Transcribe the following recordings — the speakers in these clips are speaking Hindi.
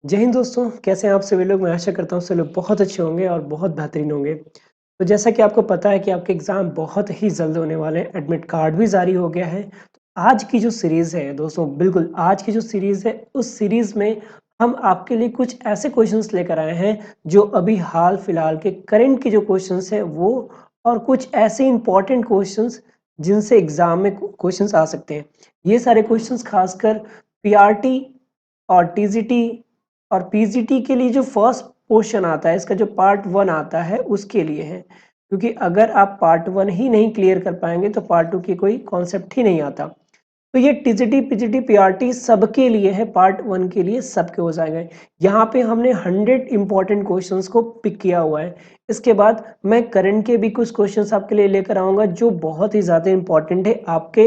जय हिंद दोस्तों, कैसे हैं आप सभी लोग? मैं आशा करता हूँ सभी लोग बहुत अच्छे होंगे और बहुत बेहतरीन होंगे। तो जैसा कि आपको पता है कि आपके एग्ज़ाम बहुत ही जल्द होने वाले हैं, एडमिट कार्ड भी जारी हो गया है। तो आज की जो सीरीज़ है दोस्तों, बिल्कुल आज की जो सीरीज़ है, उस सीरीज़ में हम आपके लिए कुछ ऐसे क्वेश्चंस लेकर आए हैं, जो अभी हाल-फिलहाल के करंट के जो क्वेश्चंस हैं वो और कुछ ऐसे इम्पोर्टेंट क्वेश्चंस जिनसे एग्ज़ाम में क्वेश्चंस आ सकते हैं। ये सारे क्वेश्चंस खासकर पीआरटी और टीजीटी और पीजीटी के लिए जो फर्स्ट पोर्शन आता है, इसका जो पार्ट 1 आता है उसके लिए है। क्योंकि अगर आप पार्ट 1 ही नहीं क्लियर कर पाएँगे तो पार्ट 2 की कोई कॉन्सेप्ट ही नहीं आता। तो ये टीजीटी, पीजीटी, पीआरटी सबके लिए है, पार्ट 1 के लिए सबके हो जाएगा। यहाँ पे हमने 100 इंपॉर्टेंट क्वेश्चंस को पिक किया हुआ है। इसके बाद मैं करंट के भी कुछ क्वेश्चंस आपके लिए लेकर आऊँगा जो बहुत ही ज़्यादा इंपॉर्टेंट है आपके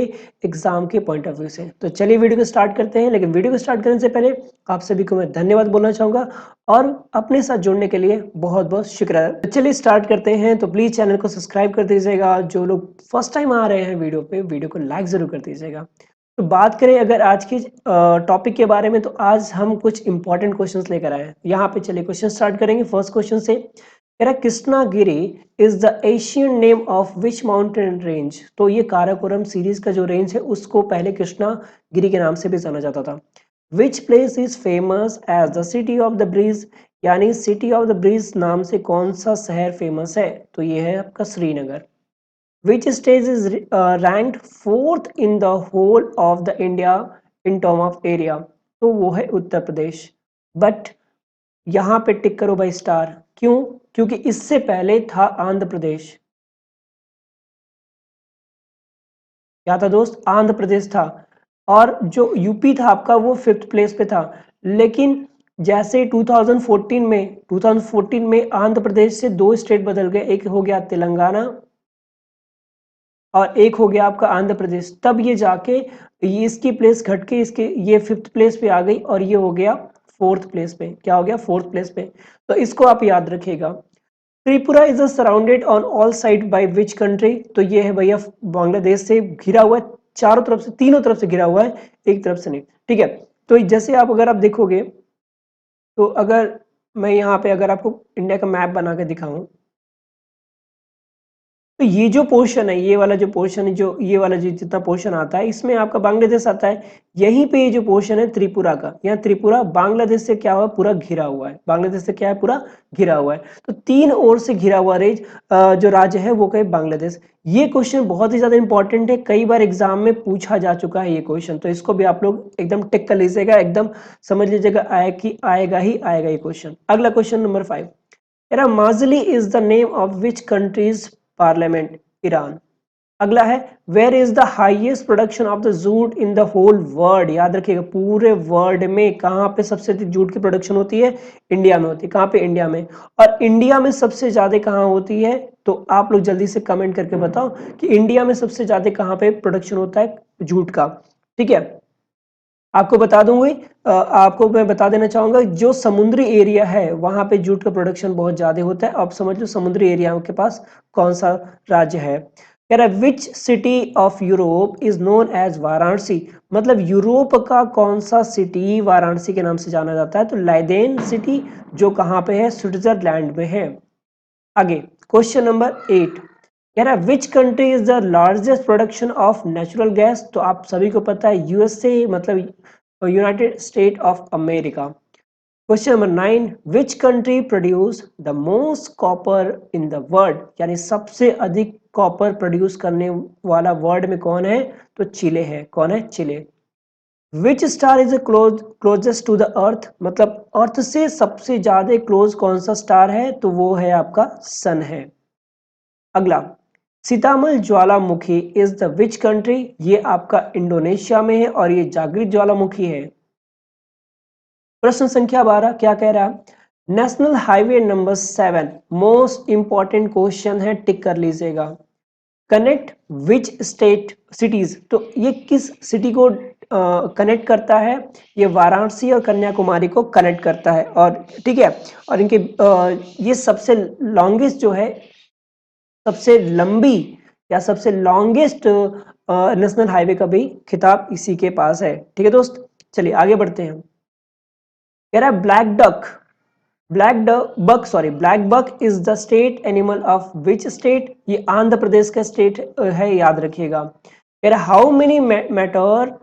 एग्जाम के पॉइंट ऑफ व्यू से। तो चलिए वीडियो को स्टार्ट करते हैं, लेकिन वीडियो को स्टार्ट करने से पहले आप सभी को मैं धन्यवाद बोलना चाहूँगा और अपने साथ जुड़ने के लिए बहुत-बहुत शुक्रिया। तो चलिए स्टार्ट करते हैं, तो प्लीज़ चैनल को सब्सक्राइब कर दीजिएगा। जो लोग फर्स्ट टाइम आ रहे हैं वीडियो पे, वीडियो को लाइक ज़रूर कर दीजिएगा। तो बात करें अगर आज की टॉपिक के बारे में, तो आज हम कुछ इंपॉर्टेंट क्वेश्चंस लेकर आए हैं। यहाँ पे चलिए क्वेश्चन स्टार्ट करेंगे फर्स्ट क्वेश्चन से। कह रहा Krishnagiri is the Asian name of which mountain range. तो ये काराकोरम सीरीज का जो रेंज है उसको पहले कृष्णागिरी के नाम से भी जाना जाता था। Which place is famous as the city of the bridge, यानी सिटी ऑफ द ब्रिज नाम से कौन सा शहर फेमस है? तो ये है आपका Srinagar. Which state is ranked fourth in the whole of the India in term of area? तो वो है उत्तर प्रदेश। बट यहाँ पे टिक करो भाई स्टार। क्यों? क्योंकि इससे पहले था आंध्र प्रदेश। क्या था दोस्त? आंध्र प्रदेश था। और जो यूपी था आपका वो फिफ्थ प्लेस पे था। लेकिन जैसे 2014 में आंध्र प्रदेश से दो स्टेट बदल गए, एक हो गया तेलंगाना और एक हो गया आपका आंध्र प्रदेश। तब ये जाके ये इसकी प्लेस घट के इसके ये फिफ्थ प्लेस पे आ गई और ये हो गया फोर्थ प्लेस पे। क्या हो गया? फोर्थ प्लेस पे। तो इसको आप याद रखिएगा। Tripura is surrounded on all side by which country? तो ये है भैया बांग्लादेश से घिरा हुआ है, चारों तरफ से, तीनों तरफ से घिरा हुआ है, एक तरफ से नहीं। ठीक है। तो जैसे आप अगर आप देखोगे, तो अगर मैं यहाँ पे अगर आपको इंडिया का मैप बना के दिखाऊं, तो ये जो पोर्शन है, ये वाला जो पोर्शन है, जो ये वाला जो जितना पोर्शन आता है, इसमें आपका बांग्लादेश आता है। यहीं पे ये जो पोर्शन है त्रिपुरा का, यहाँ त्रिपुरा बांग्लादेश से क्या हुआ? पूरा घिरा हुआ है। बांग्लादेश से क्या है? पूरा घिरा हुआ है। तो तीन ओर से घिरा हुआ जो राज्य है वो कहे बांग्लादेश। ये क्वेश्चन बहुत ही ज्यादा इंपॉर्टेंट है, कई बार एग्जाम में पूछा जा चुका है ये क्वेश्चन। तो इसको भी आप लोग एकदम टिक कर लीजिएगा, एकदम समझ लीजिएगा आएगा ही आएगा ये क्वेश्चन। अगला question number 5। Majlis is the name of which country's parliament? Iran. अगला है where is the highest production of the jute in the whole world? याद रखिएगा, पूरे वर्ल्ड में कहां पे सबसे अधिक जूट की प्रोडक्शन होती है? इंडिया में होती है। कहां पे? इंडिया में। और इंडिया में सबसे ज्यादा कहां होती है? तो आप लोग जल्दी से कमेंट करके बताओ कि इंडिया में सबसे ज्यादा कहां पे प्रोडक्शन होता है जूट का। ठीक है। आपको बता दूंगी, आपको मैं बता देना चाहूंगा, जो समुद्री एरिया है वहां पे जूट का प्रोडक्शन बहुत ज्यादा होता है। आप समझ लो समुद्री एरिया के पास कौन सा राज्य है। कह रहा है which city of Europe is known as Varanasi? मतलब यूरोप का कौन सा सिटी वाराणसी के नाम से जाना जाता है? तो लाइदेन सिटी, जो कहाँ पे है? स्विट्जरलैंड में है। आगे क्वेश्चन नंबर 8। कह रहा है विच country is the largest production of natural gas? तो आप सभी को पता है यूएसए, मतलब United state of America. Question number 9। Which country produce the most copper in the world? यानी सबसे अधिक कॉपर प्रोड्यूस करने वाला वर्ल्ड में कौन है? तो चिले है। कौन है? चिले। Which star is closest to the earth? मतलब अर्थ से सबसे ज्यादा क्लोज कौन सा स्टार है? तो वो है आपका सन है। अगला, सीतामल ज्वालामुखी इज द विच कंट्री? ये आपका इंडोनेशिया में है और ये जागृत ज्वालामुखी है। प्रश्न संख्या 12 क्या कह रहा है? National highway number 7 most important question है, टिक कर लीजिएगा। Connect which state cities? तो ये किस सिटी को कनेक्ट करता है? ये वाराणसी और कन्याकुमारी को कनेक्ट करता है। और ठीक है, और इनके ये सबसे लॉन्गेस्ट जो है, सबसे लंबी या सबसे लॉन्गेस्ट नेशनल हाईवे का भी खिताब इसी के पास है। ठीक है दोस्त, चलिए आगे बढ़ते हैं। कह रहा है black buck is the state animal of which state, ये आंध्र प्रदेश का स्टेट है, याद रखिएगा। कह रहा how many matter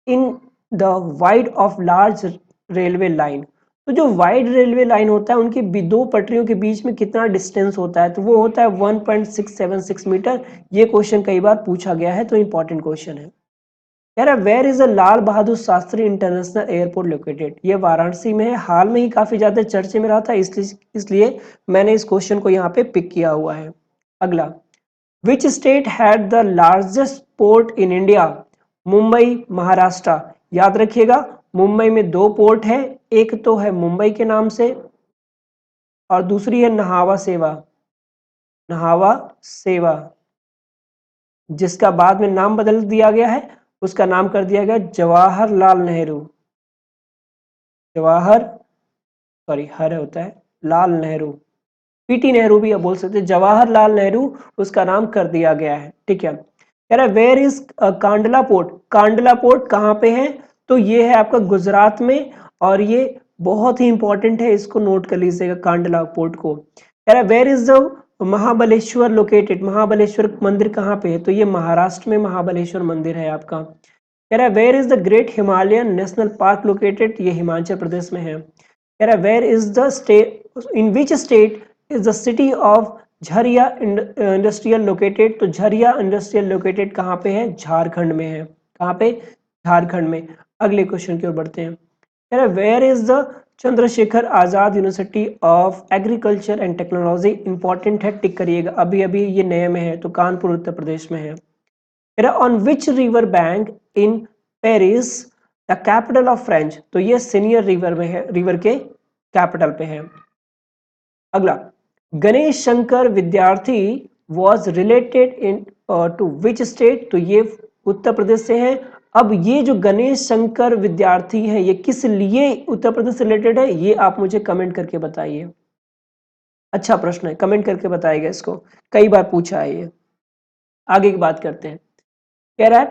in the wide of large railway line, तो जो वाइड रेलवे लाइन होता है उनकी दो पटरियों के बीच में कितना डिस्टेंस होता है, तो वो होता है 1.676 मीटर। ये क्वेश्चन कई बार पूछा गया है, तो इंपॉर्टेंट क्वेश्चन है। कह रहा है where is the Lal Bahadur Shastri international airport located, ये वाराणसी में है, हाल में ही काफी ज्यादा चर्चे में रहा था, इसलिए मैंने इस क्वेश्चन को यहाँ पे पिक किया हुआ है। अगला, विच state had the largest port in India, Mumbai Maharashtra, याद रखिएगा मुंबई में दो पोर्ट है, एक तो है मुंबई के नाम से और दूसरी है नहावा सेवा, जिसका बाद में नाम बदल दिया गया है, उसका नाम कर दिया गया जवाहरलाल नेहरू, हर होता है लाल नेहरू, पीटी नेहरू भी बोल सकते हैं, जवाहरलाल नेहरू उसका नाम कर दिया गया है। ठीक है, कह रहा है वेयर इज कांडला पोर्ट कहाँ पे है, तो ये है आपका गुजरात में, और ये बहुत ही इंपॉर्टेंट है, इसको नोट कर लीजिएगा कांडला पोर्ट को। कह रहा है where is the Mahabaleshwar located, Mahabaleshwar मंदिर कहाँ पे है, तो ये महाराष्ट्र में महाबलेश्वर मंदिर है आपका। कह रहा है where is the great Himalayan national park located, ये हिमाचल प्रदेश में है। कह रहा है where is the state, in which state is the city of Jharia industrial located, तो झरिया इंडस्ट्रियल लोकेटेड कहाँ पे है, झारखंड में है। कहाँ पे, झारखंड में। अगले क्वेश्चन की ओर बढ़ते हैं। कह रहा है where is the Chandrashekhar Azad university of agriculture and technology, important है, टिक करिएगा, अभी अभी ये नए में है, तो कानपुर उत्तर प्रदेश में है। On which river bank in Paris the capital of French, तो ये सीनियर रिवर में है, रिवर के कैपिटल पे है। अगला, Ganesh Shankar Vidyarthi was related in to which state, तो ये उत्तर प्रदेश से है। अब ये जो गणेश शंकर विद्यार्थी है, ये किस लिए उत्तर प्रदेश से रिलेटेड है, ये आप मुझे कमेंट करके बताइए। अच्छा प्रश्न है, कमेंट करके बताइएगा, इसको कई बार पूछा है ये। आगे की बात करते हैं। कह रहा है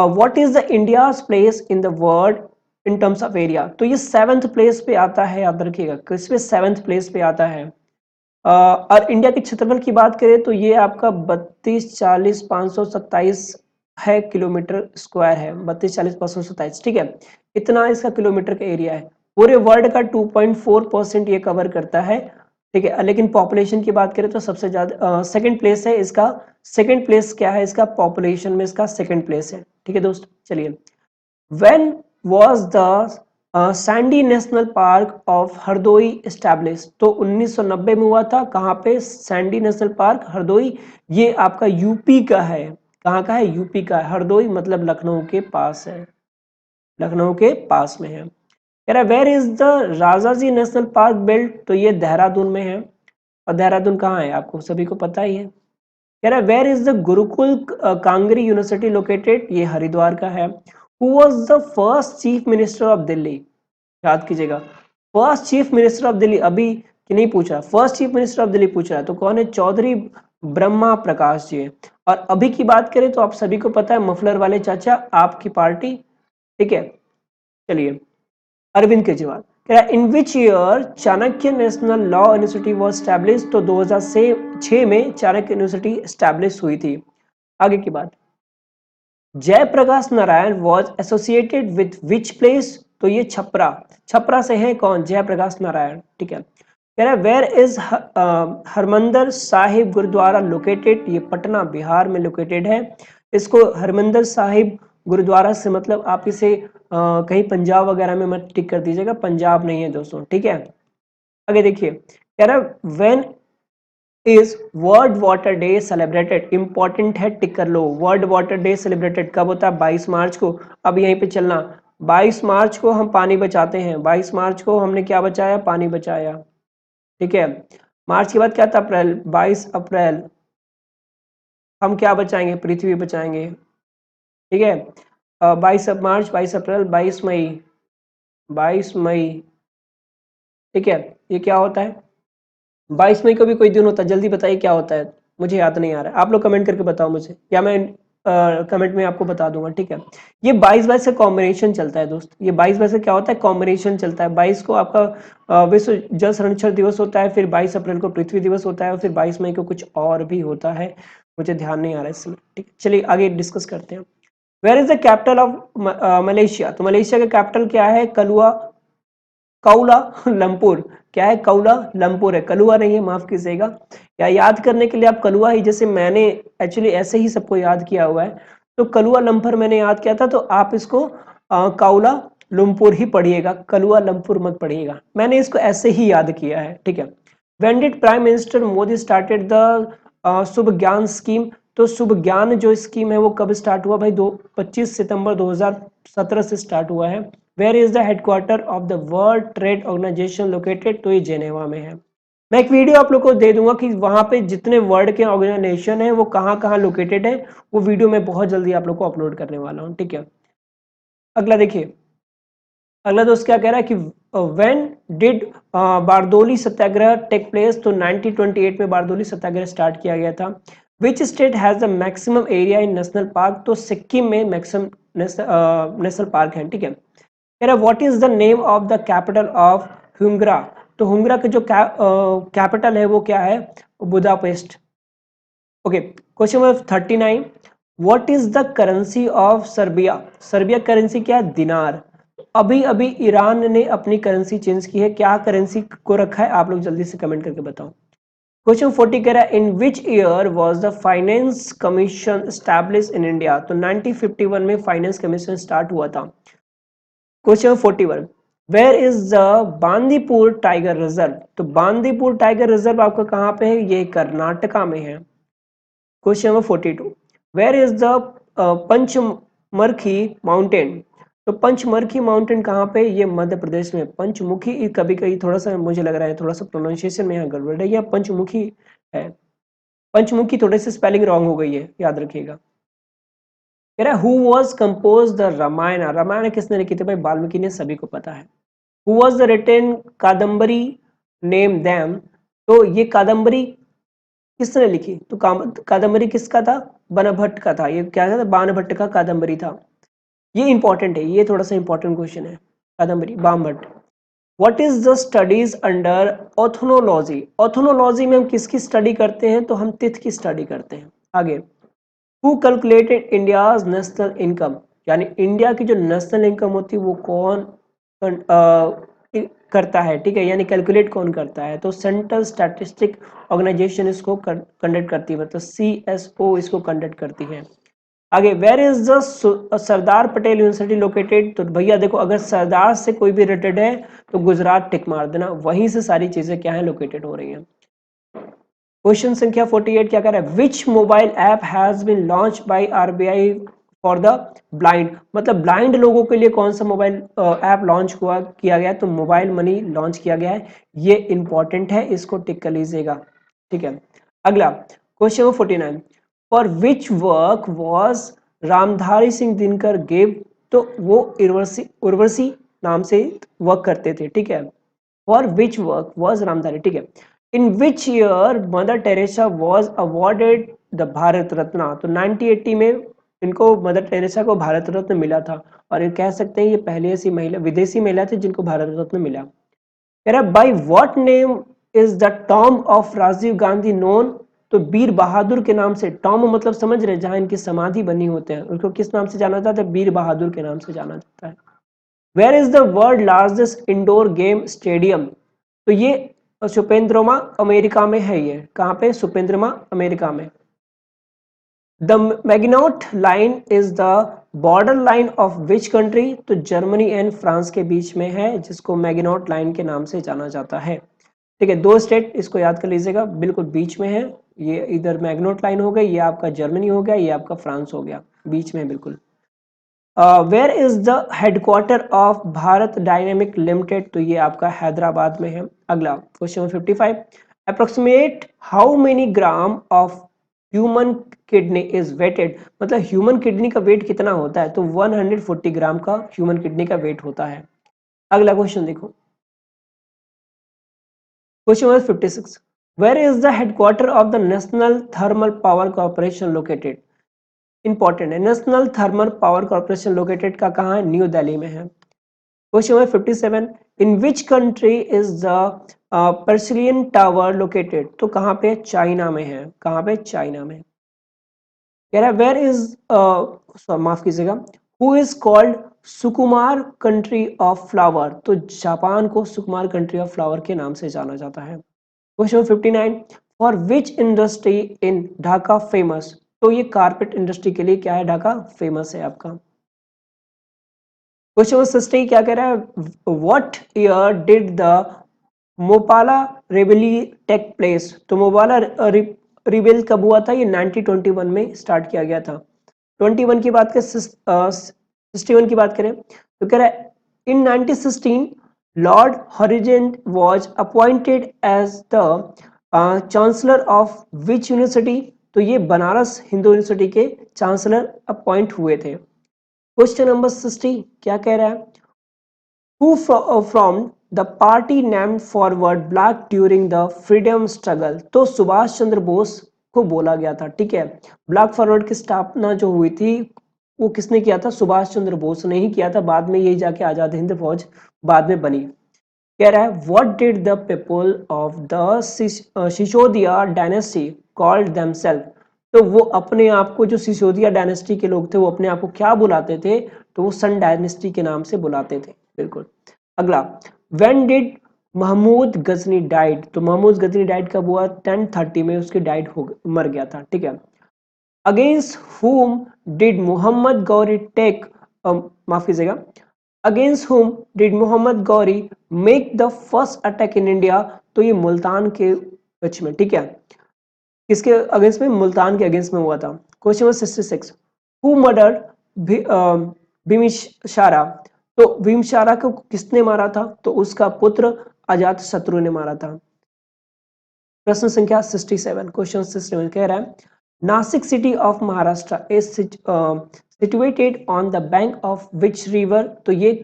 what is the India's place in the world in terms of area, तो ये 7th प्लेस पे आता है, याद रखिएगा किस पे, 7th प्लेस पे आता है। और इंडिया के क्षेत्रफल की बात करें तो ये आपका 32,40,527 है, किलोमीटर स्क्वायर है, 32,40,527, ठीक है, इतना इसका किलोमीटर का एरिया है। पूरे वर्ल्ड का 2.4% ये कवर करता है, ठीक है। लेकिन पॉपुलेशन की बात करें तो सबसे ज्यादा सेकंड प्लेस है इसका, सेकंड प्लेस क्या है इसका, पॉपुलेशन में इसका सेकंड प्लेस है, ठीक है दोस्त। चलिए, when was the Sandy national park of Hardoi establish, तो 1990 में हुआ था। कहाँ पे, सैंडी नेशनल पार्क हरदोई, ये आपका यूपी का है। कहाँ का है, यूपी का है। हरदोई मतलब लखनऊ के पास है, लखनऊ के पास में है। कह रहा है where is the Rajaji national park built, तो ये देहरादून में है, और देहरादून कहाँ है आपको सभी को पता ही है। कह रहा है where is the Gurukul Kangri university located, ये हरिद्वार का है। Who was the first chief minister of Delhi, याद कीजिएगा, first chief minister of Delhi, अभी कि नहीं पूछा, first chief minister of Delhi पूछ रहा है, तो कौन है, चौधरी ब्रह्मा प्रकाश जी है। और अभी की बात करें तो आप सभी को पता है, मफलर वाले चाचा, आपकी पार्टी, ठीक है। चलिए, अरविंद केजरीवाल। कह रहा है in which year Chanakya national law university was establish, तो 2006 में चाणक्य यूनिवर्सिटी स्टैब्लिश हुई थी। आगे की बात, Jayaprakash Narayan was associated with which place, तो ये छपरा, छपरा से है कौन, जयप्रकाश नारायण, ठीक है। कह रहा है where is Harmandir Sahib gurdwara located, ये पटना बिहार में लोकेटेड है। इसको हरमंदर साहिब गुरुद्वारा से मतलब आप इसे कहीं पंजाब वगैरह में मत टिक कर दीजिएगा, पंजाब नहीं है दोस्तों, ठीक है। आगे देखिए, कह रहा है when is world water day celebrated, important है, टिक कर लो। वर्ल्ड वाटर डे सेलिब्रेटेड कब होता है, 22 मार्च को। अब यहीं पे चलना, 22 मार्च को हम पानी बचाते हैं, 22 मार्च को हमने क्या बचाया, पानी बचाया, ठीक है। मार्च के बाद क्या था, अप्रैल, 22 अप्रैल हम क्या बचाएंगे, पृथ्वी बचाएंगे, ठीक है। 22 मार्च, 22 अप्रैल, 22 मई, 22 मई, ठीक है। ये क्या होता है, 22 मई को भी कोई दिन होता है, जल्दी बताइए क्या होता है, मुझे याद नहीं आ रहा है, आप लोग कमेंट करके बताओ मुझे, या मैं कमेंट में आपको बता दूंगा, ठीक है। ये 22 से कॉम्बिनेशन चलता है दोस्त, ये 22 से क्या होता है, कॉम्बिनेशन चलता है। 22 को आपका विश्व जल संरक्षण दिवस होता है, फिर 22 अप्रैल को पृथ्वी दिवस होता है, और फिर 22 मई को कुछ और भी होता है, मुझे ध्यान नहीं आ रहा है इस समय, ठीक है। चलिए आगे डिस्कस करते हैं। Where is the capital of Malaysia? तो मलेशिया का कैपिटल क्या है? Kuala Lumpur. क्या है? काउला लंपुर है, कलुआ नहीं है, माफ कीजिएगा। या याद करने के लिए आप कलुआ ही, जैसे मैंने एक्चुअली ऐसे ही सबको याद किया हुआ है, तो कलुआ लंपुर मैंने याद किया था, तो आप इसको काउला लंपुर ही पढ़िएगा, कलुआ लंपुर मत पढ़िएगा, मैंने इसको ऐसे ही याद किया है, ठीक है। When did prime minister Modi started the Shubh Gyan scheme? तो शुभ ज्ञान जो स्कीम है वो कब स्टार्ट हुआ भाई? 25 सितंबर 2017 से स्टार्ट हुआ है। Where is the headquarter of the world trade organization located? तो ये जेनेवा में है। मैं एक वीडियो आप लोग को दे दूंगा कि वहां पे जितने वर्ल्ड के ऑर्गेनाइजेशन है वो कहाँ कहाँ लोकेटेड है, वो वीडियो मैं बहुत जल्दी आप लोग को अपलोड करने वाला हूँ, ठीक है। अगला देखिए, अगला दोस्त क्या कह रहा है कि when did Bardoli Satyagraha take place? तो 1928 में बारदोली सत्याग्रह स्टार्ट किया गया था। Which state has the maximum area in national park? तो सिक्किम में मैक्सिमम नेशनल पार्क है, ठीक है। कह रहा what is the name of the capital of Hungary? तो हुंगरा के जो कैपिटल है वो क्या है? Budapest. Okay, question number 39, what is the currency of Serbia? Serbia currency क्या है? दिनार। अभी अभी ईरान ने अपनी करेंसी चेंज की है, क्या करेंसी को रखा है? आप लोग जल्दी से कमेंट करके बताओ। क्वेश्चन 40 कह रहा है in which year was the finance commission establish in India? तो 1951 में फाइनेंस कमीशन स्टार्ट हुआ था। Question 41, where is the Bandipur tiger reserve? तो बांदीपुर टाइगर रिजर्व आपका कहाँ पे है? ये कर्नाटका में है। Question number 42, where is the Pachmarhi mountain? तो पंचमरखी माउंटेन कहाँ पे? ये मध्य प्रदेश में। पंचमुखी कभी कभी थोड़ा सा मुझे लग रहा है थोड़ा सा प्रोनाउंसिएशन में यहाँ गड़बड़ है, या पंचमुखी है, पंचमुखी थोड़े से स्पेलिंग रॉन्ग हो गई है, याद रखिएगा। कह रहा है who was compose the Ramayan? Ramayan किसने लिखी थी भाई? वाल्मीकि ने, सभी को पता है। Who was the written Kadambari name them? तो ये कादम्बरी किसने लिखी? तो कादम्बरी किसका था? बनभट्ट का था। ये क्या था? बाणभट्ट का कादम्बरी था। ये इंपॉर्टेंट है, ये थोड़ा सा इंपॉर्टेंट क्वेश्चन है। Kadambari Banabhatta. What is the studies under ethnology? Ethnology में हम किसकी स्टडी करते हैं? तो हम तिथ की स्टडी करते हैं। आगे, who calculated India's national income? यानी इंडिया की जो नेशनल इनकम होती है वो कौन करता है, ठीक है, यानी कैलकुलेट कौन करता है? तो सेंट्रल स्टैटिस्टिक ऑर्गेनाइजेशन इसको कंडक्ट करती है, मतलब CSO इसको कंडक्ट करती है। आगे, where is the Sardar Patel university located? तो भैया देखो, अगर सरदार से कोई भी रिलेटेड है तो गुजरात टिक मार देना, वहीं से सारी चीजें क्या है? लोकेटेड हो रही हैं। क्वेश्चन संख्या 48 क्या कर रहा है? Which mobile app has been launch by RBI for the blind? मतलब ब्लाइंड लोगों के लिए कौन सा मोबाइल ऐप लॉन्च हुआ किया गया? तो मोबाइल मनी लॉन्च किया गया है। ये इंपॉर्टेंट है, इसको टिक कर लीजिएगा, ठीक है। अगला question 49, for which work was Ramdhari Singh Dinkar give? तो वो उर्वशी नाम से वर्क करते थे, ठीक है। For which work was Ramdhari, ठीक है। In which year mother Teresa was awarded the Bharat Ratna? तो 1980 में इनको, मदर टेरेसा को भारत रत्न मिला था, और ये कह सकते हैं ये पहली ऐसी महिला, विदेशी महिला थी जिनको भारत रत्न मिला। कह रहा by what name is the tomb of Rajiv Gandhi known? तो वीर बहादुर के नाम से, टॉम मतलब समझ रहे, जहां इनकी समाधि बनी होते हैं, उसको किस नाम से जाना जाता है? वीर बहादुर के नाम से जाना जाता है। Where is the world largest indoor game stadium? तो ये सुपेंद्रमा अमेरिका में है। ये कहाँ पे? सुपेंद्रमा अमेरिका में। The Maginot line is the border line of which country? तो जर्मनी एंड फ्रांस के बीच में है, जिसको मैगिनोट लाइन के नाम से जाना जाता है, ठीक है। दो स्टेट इसको याद कर लीजिएगा, बिल्कुल बीच में है। ये इधर मैग्नोट लाइन हो गई, ये आपका जर्मनी हो गया, ये आपका फ्रांस हो गया, बीच में बिल्कुल। Where is the headquarter of Bharat dynamic limited? तो ये आपका हैदराबाद में है। अगला question 55, approximate how many gram of human kidney is weighted? मतलब ह्यूमन किडनी का वेट कितना होता है? तो 140 ग्राम का ह्यूमन किडनी का वेट होता है। अगला क्वेश्चन देखो, question number 56, where is the headquarter of the national thermal power corporation located? Important है। National thermal power corporation located का कहाँ है? न्यू दिल्ली में है। Question number 57, in which country is the Parisian tower located? तो कहाँ पे? चाइना में है। कहाँ पे? चाइना में। कह रहा है वेयर इज माफ कीजिएगा, who is called Sukumar country of flower? तो जापान को सुकुमार कंट्री ऑफ फ्लावर के नाम से जाना जाता है। Question 59, for which industry in Dhaka famous? तो ये कारपेट इंडस्ट्री के लिए क्या है? ढाका फेमस है आपका। क्वेश्चन नंबर 60 क्या कह रहा है? What year did the Moplah rebellion take place? तो मोपाला रिबेल कब हुआ था? ये 1921 में स्टार्ट किया गया था। 21 की बात करें, 61 की बात करें तो कह रहा है in 1916 lord Hardinge was appointed as the chancellor of which university? तो ये बनारस हिंदू यूनिवर्सिटी के चांसलर अपॉइंट हुए थे। क्वेश्चन नंबर 60 क्या कह रहा है? Who from the party named forward black during the freedom struggle? तो सुभाष चंद्र बोस को बोला गया था, ठीक है। ब्लैक फॉरवर्ड की स्थापना जो हुई थी वो किसने किया था? सुभाष चंद्र बोस ने ही किया था। बाद में यही जाके आजाद हिंद फौज बाद में बनी। कह रहा है what did the people of the Sisodia dynasty called themselves? तो वो अपने आप को, जो सिसोदिया डायनेस्टी के लोग थे, वो अपने आप को क्या बुलाते थे? तो वो सन डायनेस्टी के नाम से बुलाते थे। बिल्कुल। अगला, when did Mahmud Ghazni died? तो महमूद गजनी डाइड कब हुआ? 1030 में उसकी डाइड हो मर गया था, ठीक है। Against whom did Mohammad Gauri take, माफ कीजिएगा, against whom did Mohammad Ghori make the first attack in India? तो ये मुल्तान के बीच में, ठीक है। किसके अगेंस्ट में? मुल्तान के अगेंस्ट में हुआ था। Question number 66, who murdered Bimbisara? तो बिम्बिसारा को किसने मारा था? तो उसका पुत्र अजात शत्रु ने मारा था। प्रश्न संख्या 67, क्वेश्चन 67 कह रहा है Nashik city of Maharashtra is situated on the bank of which river? तो ये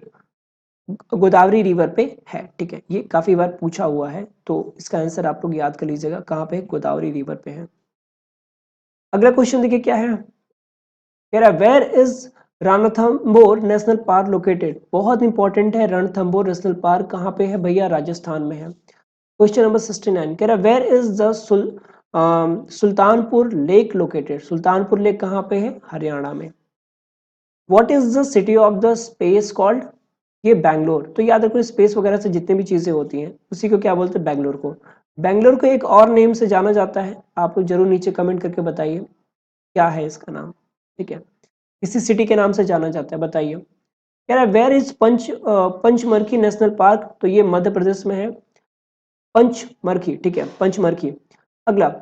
गोदावरी रिवर पे है, ठीक है। ये काफी बार पूछा हुआ है, तो इसका आंसर आप लोग याद कर लीजिएगा, कहाँ पे? गोदावरी रिवर पे है। अगला क्वेश्चन देखिए क्या है। कह रहा है where is Ranthambore national park located? बहुत इंपॉर्टेंट है। रणथंबोर नेशनल पार्क कहाँ पे है भैया? राजस्थान में है। क्वेश्चन नंबर 69 कह रहा है where is the Sultanpur lake located? Sultanpur lake कहाँ पे है? हरियाणा में। What is the city of the space called? ये बैंगलोर। तो याद रखो स्पेस वगैरह से जितनी भी चीजें होती हैं उसी को क्या बोलते हैं? बैंगलोर को। बैंगलोर को एक और नेम से जाना जाता है, आप लोग जरूर नीचे कमेंट करके बताइए क्या है इसका नाम, ठीक है। किसी सिटी के नाम से जाना जाता है, बताइए। कह रहा है वेयर इज पंचमरखी नेशनल पार्क? तो ये मध्य प्रदेश में है, पंचमरखी, ठीक है, पंचमरखी। अगला,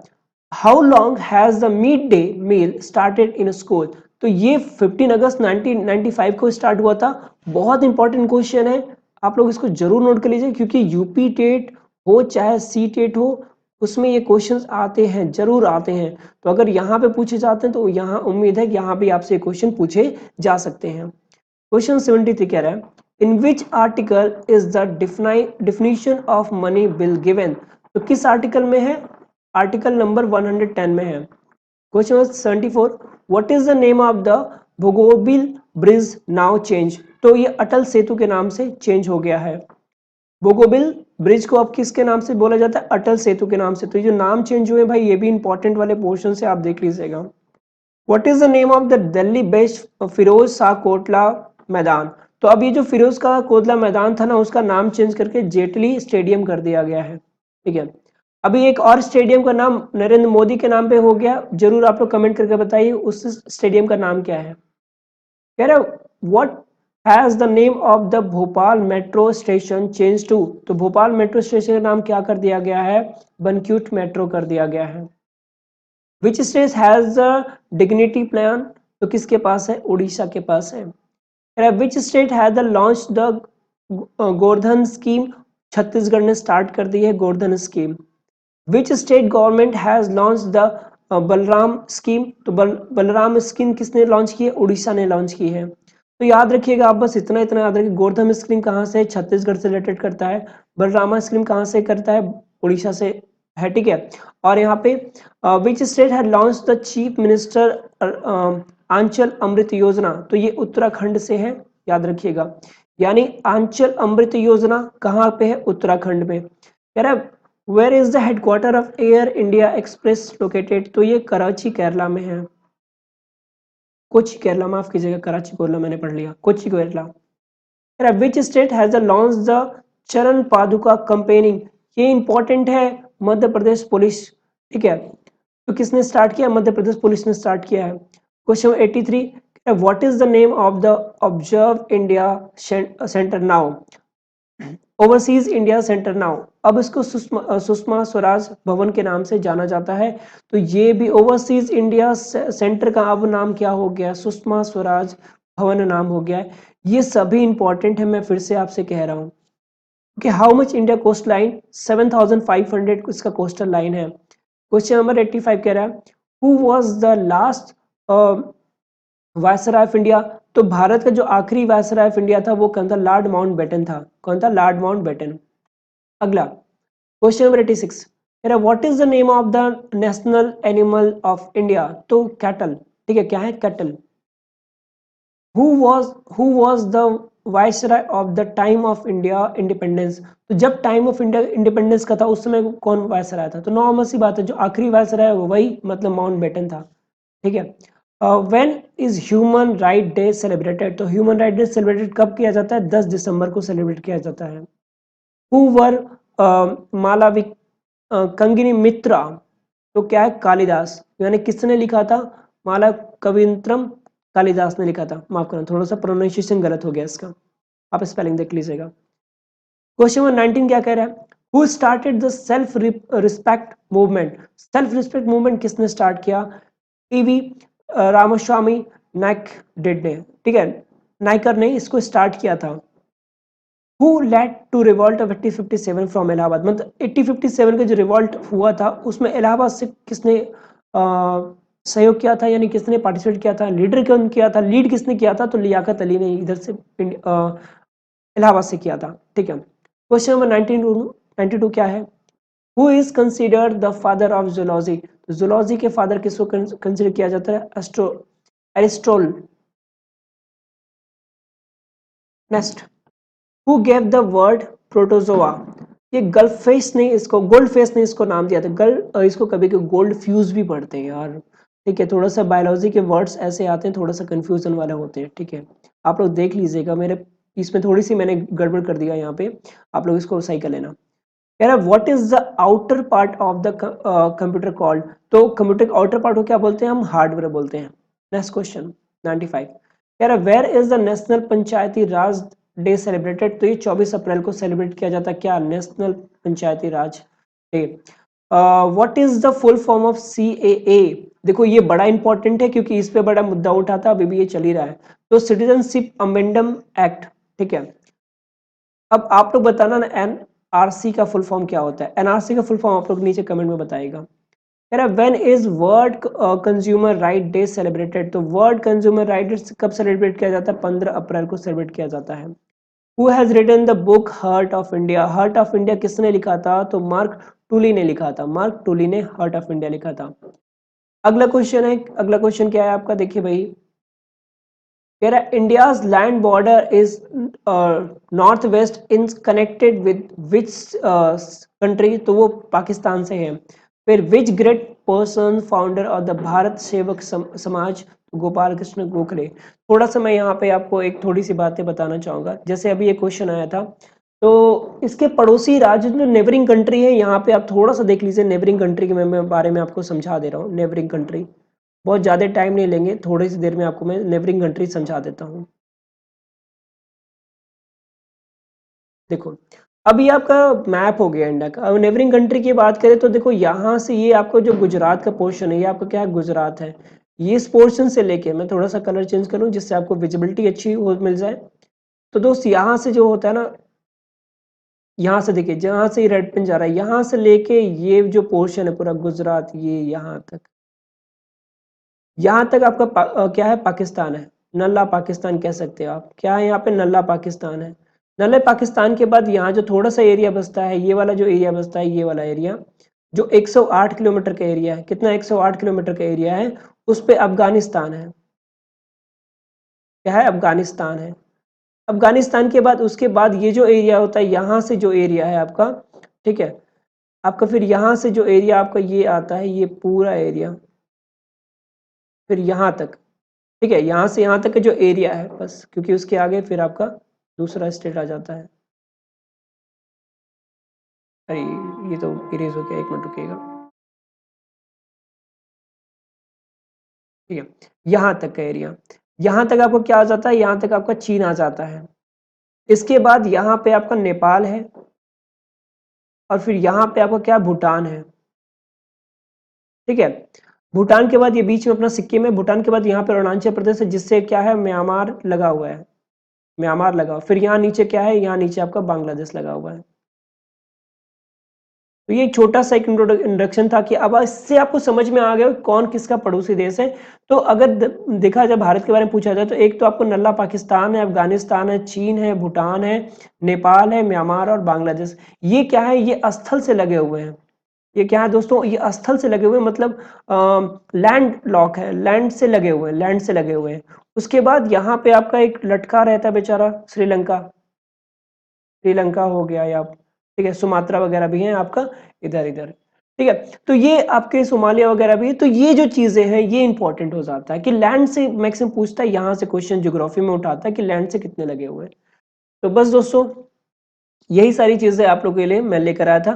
how long has the mid day meal started in school? तो ये 15 अगस्त 1995 को स्टार्ट हुआ था। बहुत इंपॉर्टेंट क्वेश्चन है, आप लोग इसको जरूर नोट कर लीजिए, क्योंकि यूपी टेट हो चाहे सी टेट हो, उसमें ये क्वेश्चंस आते हैं, जरूर आते हैं। तो अगर यहाँ पे पूछे जाते हैं तो यहाँ उम्मीद है कि यहाँ भी आपसे क्वेश्चन पूछे जा सकते हैं। क्वेश्चन 73 कह रहा है in which article is the definition of money bill given? तो किस आर्टिकल में है? आर्टिकल नंबर 110 में है। Question number 74, what is the name of the Bogibeel bridge now change? तो ये अटल सेतु के नाम से चेंज हो गया है। बोगोबिल ब्रिज को अब किसके नाम से बोला जाता है? अटल सेतु के नाम से। तो ये जो नाम चेंज हुए भाई, ये भी इंपॉर्टेंट वाले पोर्शन से आप देख लीजिएगा। What is the name of the Delhi based Firoz Shah Kotla Maidan? तो अब ये जो फिरोज का कोटला मैदान था ना, उसका नाम चेंज करके जेटली स्टेडियम कर दिया गया है, ठीक है। अभी एक और स्टेडियम का नाम नरेंद्र मोदी के नाम पे हो गया, जरूर आप लोग कमेंट करके बताइए उस स्टेडियम का नाम क्या है। कह रहे what has the name of the Bhopal metro station change to? तो भोपाल मेट्रो स्टेशन का नाम क्या कर दिया गया है? बनक्यूट मेट्रो कर दिया गया है। विच state has the dignity plan? तो किसके पास है? उड़ीसा के पास है। विच state has the launch the Govardhan scheme? Chhattisgarh ने स्टार्ट कर दी है Govardhan scheme. Which state government has launch the Balram scheme? तो बलराम स्कीम किसने लॉन्च की है? उड़ीसा ने लॉन्च की है। तो याद रखिएगा आप, बस इतना इतना याद रखिए, गोवर्धन स्कीम कहाँ से? छत्तीसगढ़ से रिलेटेड करता है। बलरामा स्कीम कहाँ से करता है? उड़ीसा से है, ठीक है। और यहाँ पे which state had launch the chief minister Anchal Amrit Yojana, तो ये उत्तराखंड से है, याद रखिएगा। यानी आंचल अमृत योजना कहाँ पे है? उत्तराखंड में। कह रहा है where is the headquarter of Air India Express located, तो ये कराची केरला में है। कोची केरला, माफ कीजिएगा, कराची केरला मैंने पढ़ लिया, कोची केरला। विच स्टेट हैज लॉन्च द चरण पादुका कंपेनिंग, ये इंपॉर्टेंट है, मध्य प्रदेश पुलिस, ठीक है। तो किसने स्टार्ट किया? मध्य प्रदेश पुलिस ने स्टार्ट किया है। Question 83, what is the name of the observe India centre now? Overseas India centre now, अब इसको सुषमा स्वराज भवन के नाम से जाना जाता है। तो ये भी ओवरसीज इंडिया सेंटर का अब नाम क्या हो गया? सुषमा स्वराज भवन नाम हो गया है। ये सभी इंपॉर्टेंट है, मैं फिर से आपसे कह रहा हूँ कि how much India coast line? 7500 इसका कोस्टल लाइन है। क्वेश्चन नंबर 85 कह रहा है who was the last viceroy of India? तो भारत का जो आखिरी वायसराय ऑफ इंडिया था वो कौन था? लॉर्ड माउंटबेटन था। कौन था? Lord Mountbatten. अगला question number 86, what is the name of the national animal of India? तो कैटल, ठीक है, क्या है? Cattle. Who was the viceroy of the time of India independence? तो जब टाइम ऑफ इंडिया इंडिपेंडेंस का था उस समय कौन वायसराय था? तो नॉर्मल सी बात है, जो आखिरी वायसराय है वही मतलब माउंटबेटन था, ठीक है। When is human right day celebrated? तो ह्यूमन राइट डे सेलिब्रेटेड कब किया जाता है? 10 दिसंबर को सेलिब्रेट किया जाता है। हु वर मालाविक कंगिनी मित्रा? तो क्या है? कालिदास। यानी किसने लिखा था? माला कविंत्रम कालिदास ने लिखा था। माफ करना, थोड़ा सा प्रोनाउंसिएशन गलत हो गया इसका, आप स्पेलिंग देख लीजिएगा। क्वेश्चन नंबर 19 क्या कह रहा है? Who started the self respect movement? Self respect movement किसने स्टार्ट किया? टीवी रामास्वामी नाइक डिड ने, ठीक है, नाइकर ने इसको स्टार्ट किया था। Who led to revolt of 1857 from Allahabad? मतलब 1857 का जो रिवॉल्ट हुआ था उसमें इलाहाबाद से किसने सहयोग किया था, यानी किसने पार्टिसिपेट किया था? लीडर कौन किया था? लीड किसने किया था? तो लियाकत अली ने इधर से इलाहाबाद से किया था, ठीक है। क्वेश्चन नंबर 92 क्या है? Who is considered the father of zoology? Zoology के फादर किसको कंसिडर किया जाता है? Aristotle. Next, who gave the word protozoa? ये गोल्ड फेस ने इसको नाम दिया था। इसको कभी कभी गोल्ड फ्यूज भी पढ़ते हैं यार, ठीक है। थोड़ा सा बायोलॉजी के वर्ड्स ऐसे आते हैं, थोड़ा सा कंफ्यूजन वाले होते हैं, ठीक है। आप लोग देख लीजिएगा, मेरे इसमें थोड़ी सी मैंने गड़बड़ कर दिया यहाँ पे, आप लोग इसको सही कर लेना। कह रहा है what is the outer part of the computer called? तो कंप्यूटर का आउटर पार्ट को क्या बोलते हैं? हम हार्डवेयर बोलते हैं। नेक्स्ट क्वेश्चन 95 कह रहा है where is the national panchayati raj day celebrated? तो ये 24 अप्रैल को सेलिब्रेट किया जाता है, क्या? National panchayati raj day. What is the full form of CAA? देखो ये बड़ा इंपॉर्टेंट है क्योंकि इस पे बड़ा मुद्दा उठा था, अभी भी ये चल ही रहा है। तो सिटीजनशिप अमेंडम एक्ट, ठीक है। अब आप लोग बताना ना एनआरसी का फुल फॉर्म क्या होता है? एनआरसी का फुल फॉर्म आप लोग नीचे कमेंट में बताएगा। कह रहा है when is world consumer right day celebrated? तो वर्ल्ड कंज्यूमर राइट डे कब सेलिब्रेट किया जाता है? 15 अप्रैल को सेलिब्रेट किया जाता है। Who has written the book heart of India? Heart of India किसने लिखा था? तो मार्क टूली ने लिखा था। मार्क टूली ने हार्ट ऑफ इंडिया लिखा था। अगला क्वेश्चन है, अगला क्वेश्चन क्या है आपका? देखिए भाई, कह रहा है India's land border is north west in connected with which country? तो वो पाकिस्तान से है। फिर which great person founder of the Bharat Sevak Samaj? Gopal Krishna Gokhale. थोड़ा सा मैं यहाँ पे आपको एक थोड़ी सी बातें बताना चाहूंगा। जैसे अभी ये क्वेश्चन आया था, तो इसके पड़ोसी राज्य जो नेबरिंग कंट्री है, यहाँ पे आप थोड़ा सा देख लीजिए। नेबरिंग कंट्री के मैं बारे में आपको समझा दे रहा हूँ। नेबरिंग कंट्री, बहुत ज़्यादा टाइम नहीं लेंगे, थोड़ी सी देर में आपको मैं नेबरिंग कंट्री समझा देता हूँ। देखो अभी आपका मैप हो गया इंडिया का। अब नेबरिंग कंट्री की बात करें तो देखो यहाँ से ये आपको जो गुजरात का पोर्शन है, ये आपका क्या है? गुजरात है। ये इस पोर्शन से लेके, मैं थोड़ा सा कलर चेंज करूँ जिससे आपको विजिबिलिटी अच्छी हो मिल जाए। तो दोस्त यहाँ से जो होता है ना, यहाँ से देखिए, जहाँ से रेड पिन जा रहा है, यहाँ से लेके ये जो पोर्शन है पूरा गुजरात, ये यहाँ तक आपका क्या है? पाकिस्तान है। नल्ला पाकिस्तान कह सकते हो आप। क्या है यहाँ पे? नल्ला पाकिस्तान है। नल्ले पाकिस्तान के बाद यहाँ जो थोड़ा सा एरिया बचता है, ये वाला जो एरिया बचता है, ये वाला एरिया जो 108 किलोमीटर का एरिया है, कितना? 108 किलोमीटर का एरिया है, उस पे अफगानिस्तान है। क्या है, अफगानिस्तान है। अफगानिस्तान के बाद उसके बाद ये जो एरिया होता है, यहाँ से जो एरिया है आपका, ठीक है, आपका फिर यहाँ से जो एरिया आपका ये आता है, ये पूरा एरिया फिर यहाँ तक, ठीक है, यहाँ से यहाँ तक का जो एरिया है बस, क्योंकि उसके आगे फिर आपका दूसरा स्टेट आ जाता है। अरे ये तो इरेज हो गया, एक मिनट रुकिएगा, ठीक है, यहाँ तक का एरिया, यहाँ तक आपको क्या आ जाता है, यहाँ तक आपका चीन आ जाता है। इसके बाद यहाँ पे आपका नेपाल है, और फिर यहाँ पे आपका क्या, भूटान है, ठीक है। भूटान के बाद ये बीच में अपना सिक्किम है, भूटान के बाद यहाँ पे अरुणाचल प्रदेश है, जिससे क्या है, म्यांमार लगा हुआ है, म्यांमार लगा हुआ, फिर यहाँ नीचे क्या है, यहाँ नीचे आपका बांग्लादेश लगा हुआ है। तो ये छोटा सा एक इंट्रोडक्शन था कि अब इससे आपको समझ में आ गया कौन किसका पड़ोसी देश है। तो अगर देखा जाए, भारत के बारे में पूछा जाए, तो एक तो आपको नल्ला पाकिस्तान है, अफगानिस्तान है, चीन है, भूटान है, नेपाल है, म्यांमार और बांग्लादेश। ये क्या है, ये स्थल से लगे हुए हैं। ये क्या है दोस्तों, ये स्थल से लगे हुए, मतलब लैंड लॉक है, लैंड से लगे हुए हैं, लैंड से लगे हुए हैं। उसके बाद यहाँ पे आपका एक लटका रहता है बेचारा, श्रीलंका, श्रीलंका हो गया, या ठीक है, सुमात्रा वगैरह भी है आपका इधर इधर, ठीक है। तो ये आपके सोमालिया वगैरह भी है। तो ये जो चीजें हैं, ये इंपॉर्टेंट हो जाता है कि लैंड से मैक्सिमम पूछता है, यहाँ से क्वेश्चन ज्योग्राफी में उठाता है कि लैंड से कितने लगे हुए हैं। तो बस दोस्तों, यही सारी चीजें आप लोगों के लिए मैं लेकर आया था।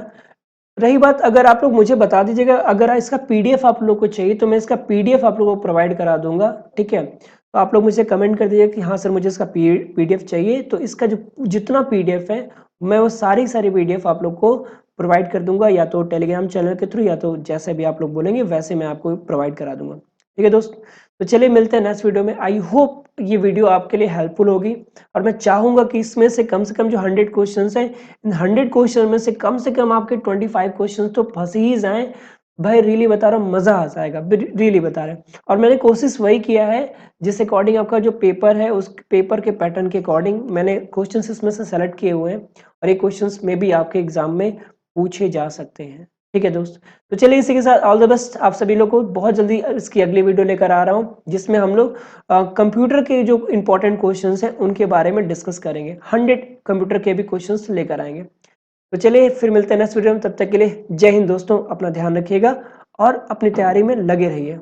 रही बात, अगर आप लोग मुझे बता दीजिएगा, अगर इसका पीडीएफ आप लोग को चाहिए तो मैं इसका पीडीएफ आप लोगों को प्रोवाइड करा दूंगा, ठीक है। तो आप लोग मुझे कमेंट कर दीजिए कि हाँ सर मुझे इसका पीडीएफ चाहिए, तो इसका जो जितना पीडीएफ है, मैं वो सारी पीडीएफ आप लोग को प्रोवाइड कर दूंगा, या तो टेलीग्राम चैनल के थ्रू, या तो जैसे भी आप लोग बोलेंगे वैसे मैं आपको प्रोवाइड करा दूंगा, ठीक है दोस्त। तो चलिए मिलते हैं नेक्स्ट वीडियो में। आई होप ये वीडियो आपके लिए हेल्पफुल होगी, और मैं चाहूंगा कि इसमें से कम जो 100 क्वेश्चंस हैं, इन 100 क्वेश्चन में से कम आपके 25 क्वेश्चंस तो फंस ही जाएं। भाई रियली बता रहा हूँ, मजा आ जाएगा, रियली बता रहे हैं। और मैंने कोशिश वही किया है, जिस अकॉर्डिंग आपका जो पेपर है, उस पेपर के पैटर्न के अकॉर्डिंग मैंने क्वेश्चंस इसमें से सेलेक्ट किए हुए हैं, और ये क्वेश्चंस में भी आपके एग्जाम में पूछे जा सकते हैं, ठीक है दोस्त। तो चलिए इसी के साथ ऑल द बेस्ट आप सभी लोग को। बहुत जल्दी इसकी अगली वीडियो लेकर आ रहा हूँ, जिसमें हम लोग कंप्यूटर के जो इंपॉर्टेंट क्वेश्चंस हैं उनके बारे में डिस्कस करेंगे। 100 कंप्यूटर के भी क्वेश्चंस लेकर आएंगे। तो चलिए फिर मिलते हैं नेक्स्ट वीडियो में, तब तक के लिए जय हिंद दोस्तों, अपना ध्यान रखिएगा और अपनी तैयारी में लगे रहिए।